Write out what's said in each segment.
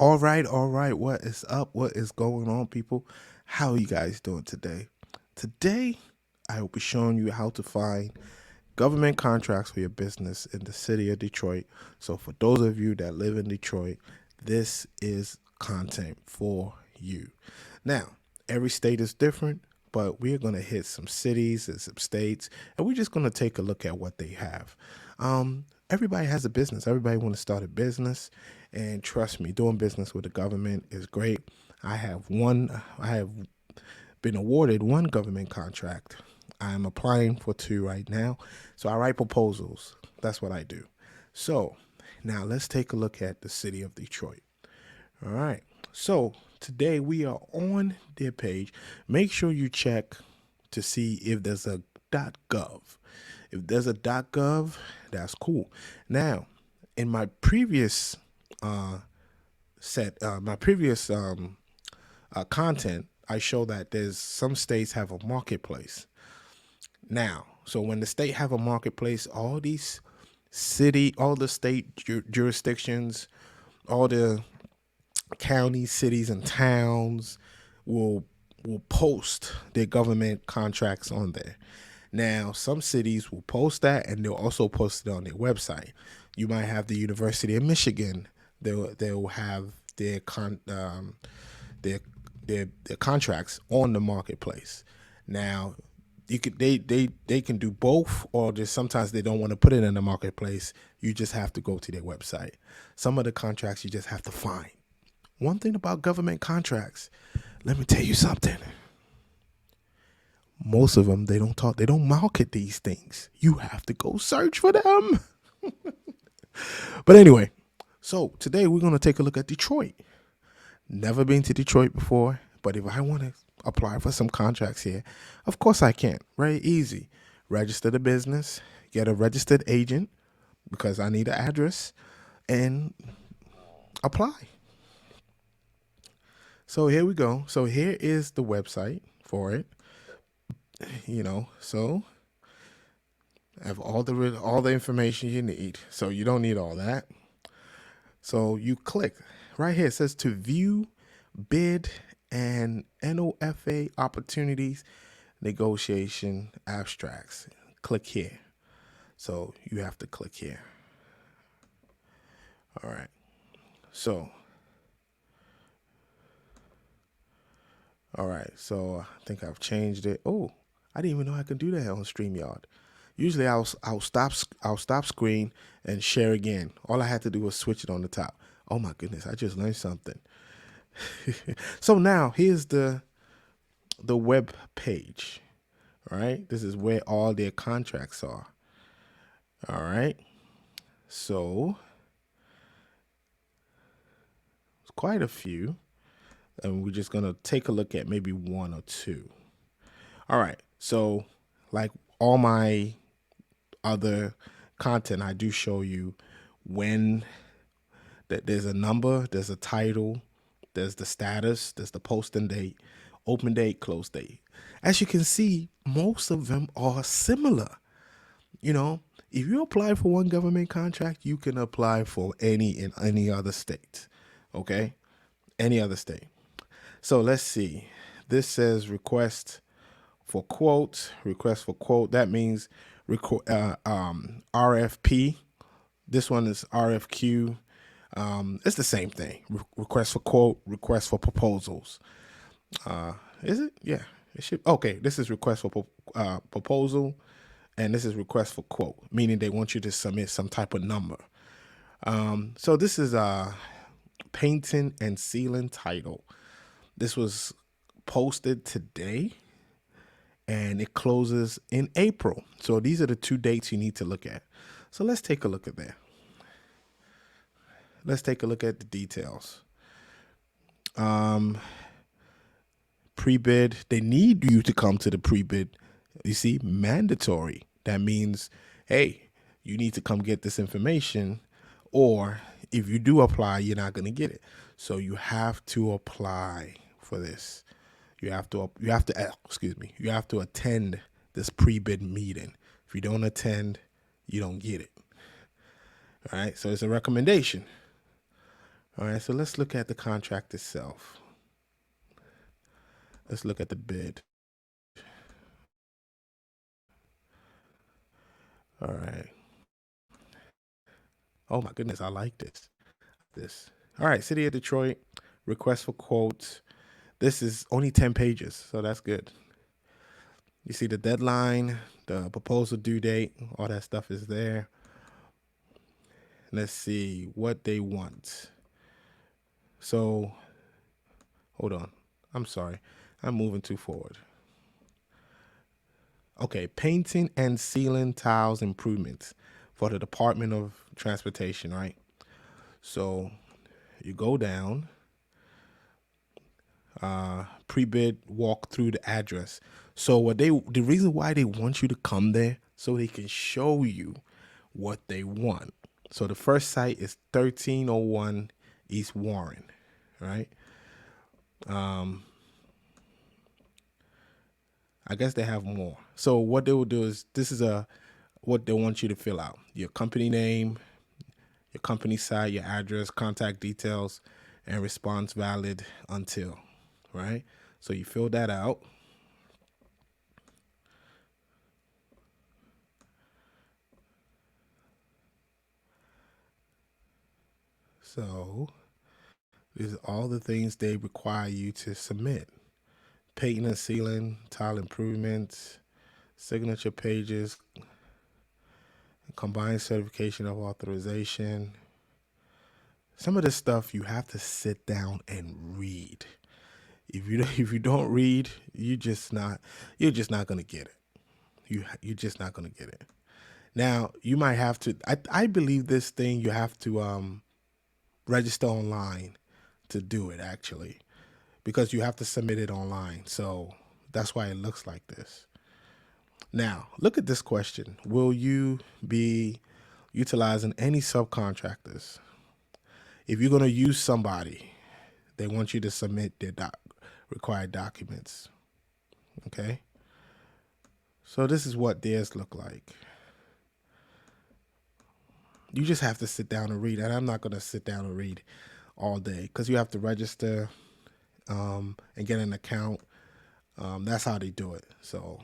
All right. What is up? What is going on, people? How are you guys doing today? Today, I will be showing you how to find government contracts for your business in the city of Detroit. So, for those of you that live in Detroit, this is content for you. Now, every state is different, but we're going to hit some cities and some states, and we're just going to take a look at what they have. Everybody has a business. Everybody want to start a business, and trust me, doing business with the government is great. I have one. I have been awarded one government contract. I'm applying for two right now. So I write proposals. That's what I do. So now let's take a look at the city of Detroit. All right. So today we are on their page. Make sure you check to see if there's a .gov. If there's a .gov, that's cool. Now, in my previous my previous content, I show that there's some states have a marketplace. Now, so when the state have a marketplace, all the state jurisdictions, all the counties, cities, and towns will will post their government contracts on there. Now, some cities will post that, and they'll also post it on their website. You might have the University of Michigan. They'll have their their contracts on the marketplace. Now, they can do both, or just sometimes they don't want to put it in the marketplace. You just have to go to their website. Some of the contracts you just have to find. One thing about government contracts, let me tell you something. Most of them they don't market these things. You have to go search for them. But anyway, so today we're going to take a look at Detroit. Never been to Detroit before, but if I want to apply for some contracts here, of course I can. Right? Easy. Register the business, get a registered agent because I need an address, and apply. So here we go. So here is the website for it. So I have all the information you need. So you don't need all that. So you click right here. It says to view bid and NOFA opportunities, negotiation abstracts. Click here. So you have to click here. All right. So I think I've changed it. Oh, I didn't even know I could do that on StreamYard. Usually I'll stop screen and share again. All I had to do was switch it on the top. Oh my goodness, I just learned something. So now here's the web page. All right, this is where all their contracts are. All right, so it's quite a few, and we're just gonna take a look at maybe one or two. All right, so like all my other content, I do show you when that there's a number, there's a title, there's the status, there's the posting date, open date, close date. As you can see, most of them are similar. You know, if you apply for one government contract, you can apply for any in any other state. Okay? Any other state. So let's see. This says request for quote. That means RFP. This one is RFQ. It's the same thing. Request for quote, request for proposals. Is it? Yeah, it should. Okay, this is request for proposal, and this is request for quote, meaning they want you to submit some type of number. So this is painting and sealing title. This was posted today, and it closes in April. So these are the two dates you need to look at. So let's take a look at that. Let's take a look at the details. Pre-bid, they need you to come to the pre-bid. You see, mandatory. That means, hey, you need to come get this information, or if you do apply, you're not going to get it. So you have to apply for this. You have to attend this pre-bid meeting. If you don't attend, you don't get it. All right, so it's a recommendation. All right, so let's look at the contract itself. Let's look at the bid. All right. Oh my goodness, I like this. All right, City of Detroit, request for quotes. This is only 10 pages, so that's good. You see the deadline, the proposal due date, all that stuff is there. Let's see what they want. So, hold on. I'm sorry. I'm moving too forward. Okay, painting and sealing tiles improvements for the Department of Transportation, right? So, you go down, pre-bid, walk through the address. So the reason why they want you to come there, so they can show you what they want. So the first site is 1301 East Warren, right? I guess they have more. So what they will do is, this is what they want you to fill out: your company name, your company site, your address, contact details, and response valid until, right? So you fill that out. So these are all the things they require you to submit: painting and sealing, tile improvements, signature pages, combined certification of authorization. Some of this stuff you have to sit down and read. If you don't read, you're just not gonna get it. You're just not gonna get it. Now you might have to. I believe this thing you have to register online to do it, actually, because you have to submit it online. So that's why it looks like this. Now, look at this question. Will you be utilizing any subcontractors? If you're going to use somebody, they want you to submit their required documents. Okay? So this is what theirs look like. You just have to sit down and read. And I'm not going to sit down and read all day, because you have to register and get an account. That's how they do it. So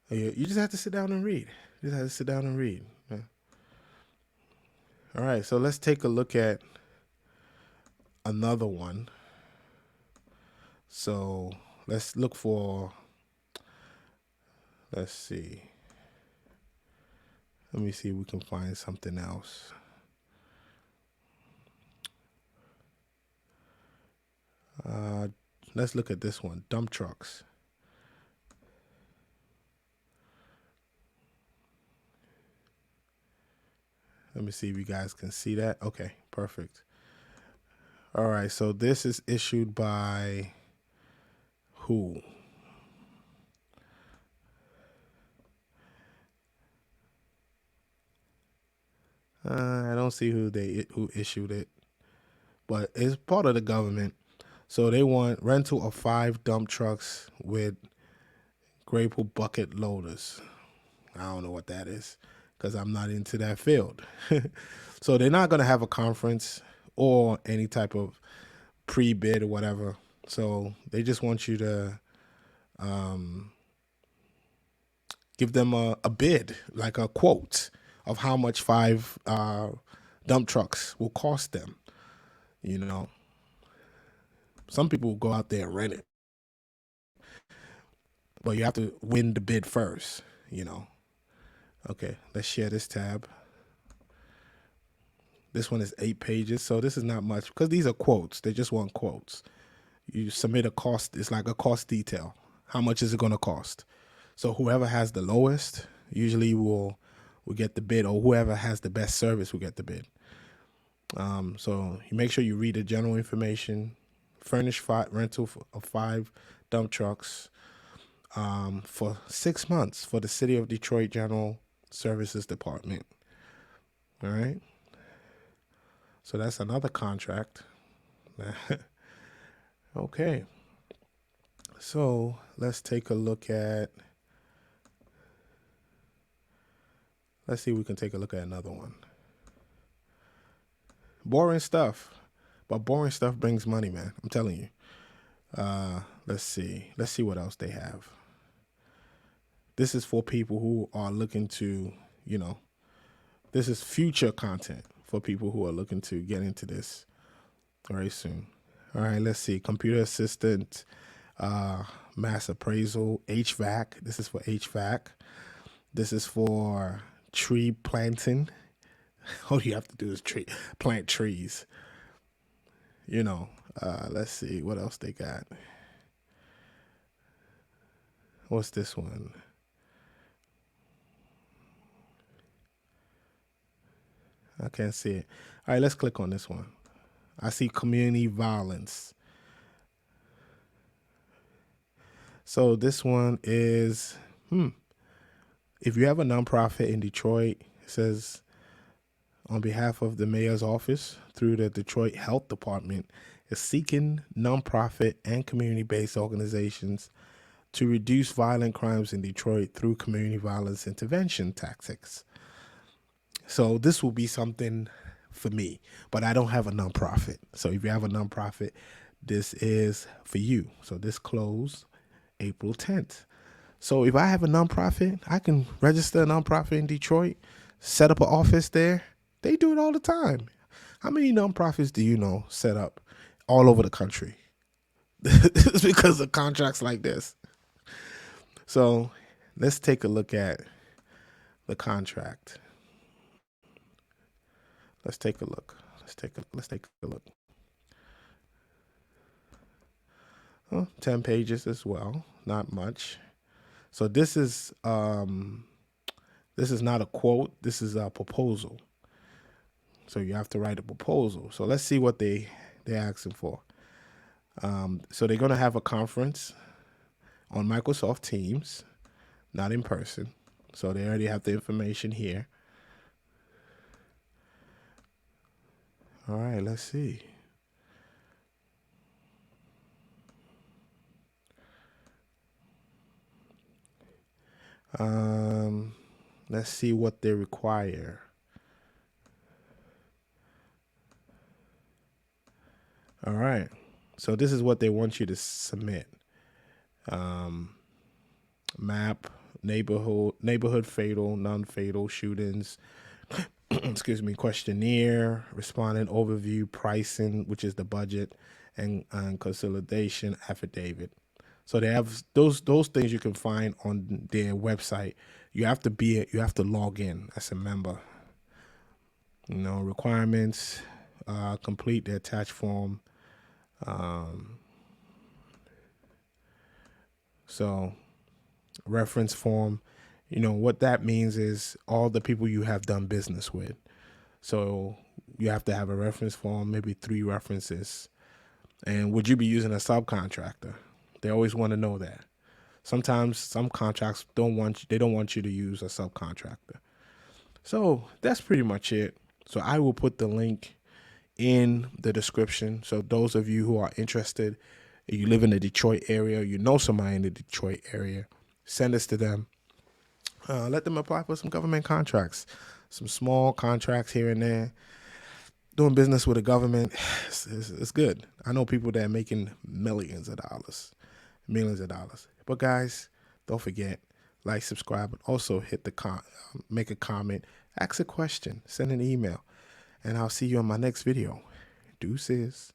you just have to sit down and read. You just have to sit down and read. Yeah. All right, so let's take a look at another one. So let's look for, let's see. Let me see if we can find something else. Let's look at this one, dump trucks. Let me see if you guys can see that. Okay, perfect. All right, so this is issued by who? I don't see who issued it, but it's part of the government. So they want rental of 5 dump trucks with grapple bucket loaders. I don't know what that is, because I'm not into that field. So they're not going to have a conference or any type of pre-bid or whatever. So they just want you to give them a bid, like a quote of how much 5 dump trucks will cost them. You know, some people will go out there and rent it, but you have to win the bid first, you know. Okay, let's share this tab. This one is 8 pages, so this is not much, because these are quotes. They just want quotes. You submit a cost. It's like a cost detail. How much is it going to cost? So whoever has the lowest usually will get the bid, or whoever has the best service will get the bid. So you make sure you read the general information. Furnish rental of 5 dump trucks for 6 months for the City of Detroit General Services Department. All right. So that's another contract. Okay. So let's take a look at, let's see if we can take a look at another one. Boring stuff. But boring stuff brings money, man. I'm telling you. Let's see. Let's see what else they have. This is for people who are looking to, you know, this is future content for people who are looking to get into this very soon. All right, let's see. Computer assistant, uh, mass appraisal, HVAC. This is for HVAC. This is for tree planting. All you have to do is plant trees. You know, let's see what else they got. What's this one? I can't see it. All right, let's click on this one. I see community violence. So this one is, if you have a nonprofit in Detroit, it says on behalf of the mayor's office through the Detroit Health Department is seeking nonprofit and community-based organizations to reduce violent crimes in Detroit through community violence intervention tactics. So this will be something for me, but I don't have a nonprofit. So if you have a nonprofit, this is for you. So this closed April 10th. So if I have a nonprofit, I can register a nonprofit in Detroit, set up an office there. They do it all the time. How many nonprofits do you know set up all over the country? It's because of contracts like this. So let's take a look at the contract. Let's take a look. Let's take a look. 10 pages as well, not much. So this is not a quote, this is a proposal. So you have to write a proposal. So let's see what they're asking for. So they're gonna have a conference on Microsoft Teams, not in person. So they already have the information here. All right, let's see. Let's see what they require. All right. So this is what they want you to submit. Map, neighborhood fatal, non-fatal shootings, excuse me, questionnaire, respondent overview, pricing, which is the budget, and consolidation affidavit. So they have those things you can find on their website. You have to log in as a member. You know, requirements, complete the attached form. So reference form, you know, what that means is all the people you have done business with. So you have to have a reference form, maybe 3 references. And would you be using a subcontractor? They always want to know that. Sometimes some contracts don't want you to use a subcontractor. So that's pretty much it. So I will put the link in the description. So those of you who are interested, if you live in the Detroit area, you know somebody in the Detroit area, send this to them. Let them apply for some government contracts, some small contracts here and there. Doing business with the government, it's good. I know people that are making millions of dollars. But guys, don't forget, like, subscribe, and also hit make a comment, ask a question, send an email, and I'll see you on my next video. Deuces.